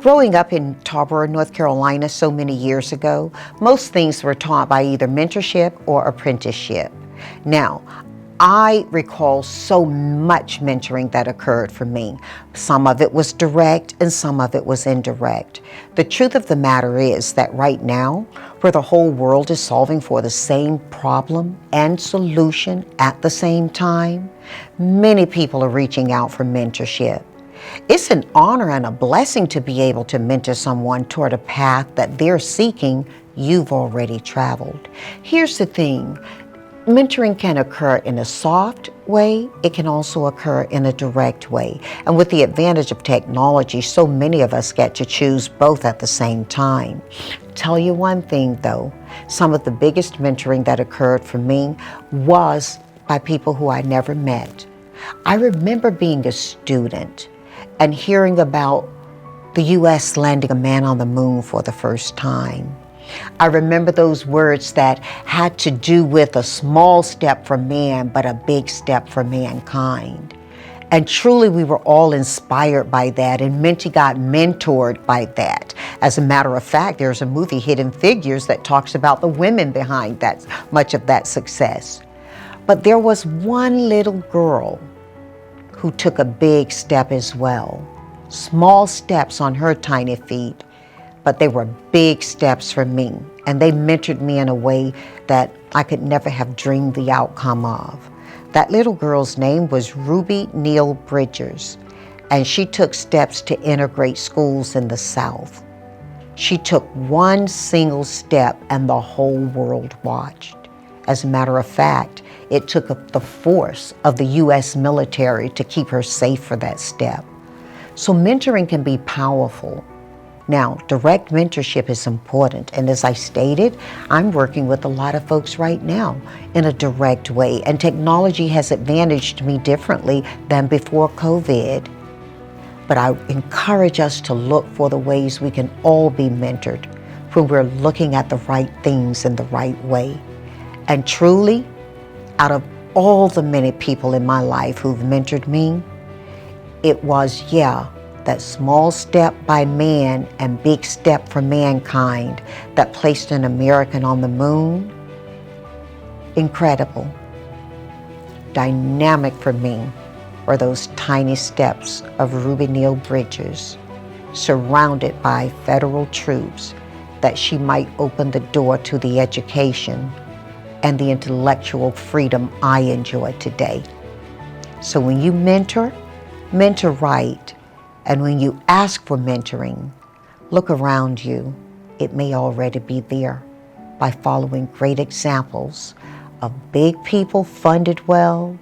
Growing up in Tarboro, North Carolina so many years ago, most things were taught by either mentorship or apprenticeship. Now, I recall so much mentoring that occurred for me. Some of it was direct and some of it was indirect. The truth of the matter is that right now, where the whole world is solving for the same problem and solution at the same time, many people are reaching out for mentorship. It's an honor and a blessing to be able to mentor someone toward a path that they're seeking you've already traveled. Here's the thing. Mentoring can occur in a soft way. It can also occur in a direct way. And with the advantage of technology, so many of us get to choose both at the same time. Tell you one thing though, some of the biggest mentoring that occurred for me was by people who I never met. I remember being a student and hearing about the U.S. landing a man on the moon for the first time. I remember those words that had to do with a small step for man, but a big step for mankind. And truly, we were all inspired by that, and Minty got mentored by that. As a matter of fact, there's a movie, Hidden Figures, that talks about the women behind that, much of that success. But there was one little girl who took a big step as well. Small steps on her tiny feet, but they were big steps for me. And they mentored me in a way that I could never have dreamed the outcome of. That little girl's name was Ruby Neal Bridgers, and she took steps to integrate schools in the South. She took one single step and the whole world watched. As a matter of fact, it took the force of the U.S. military to keep her safe for that step. So mentoring can be powerful. Now, direct mentorship is important, and as I stated, I'm working with a lot of folks right now in a direct way, and technology has advantaged me differently than before COVID. But I encourage us to look for the ways we can all be mentored when we're looking at the right things in the right way. And truly, out of all the many people in my life who've mentored me, it was, that small step by man and big step for mankind that placed an American on the moon. Incredible. Dynamic for me were those tiny steps of Ruby Neal Bridgers, surrounded by federal troops, that she might open the door to the education and the intellectual freedom I enjoy today. So when you mentor right. And when you ask for mentoring, look around you. It may already be there by following great examples of big people funded well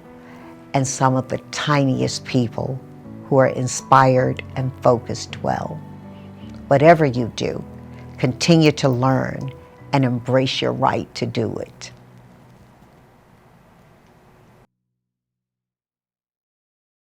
and some of the tiniest people who are inspired and focused well. Whatever you do, continue to learn and embrace your right to do it.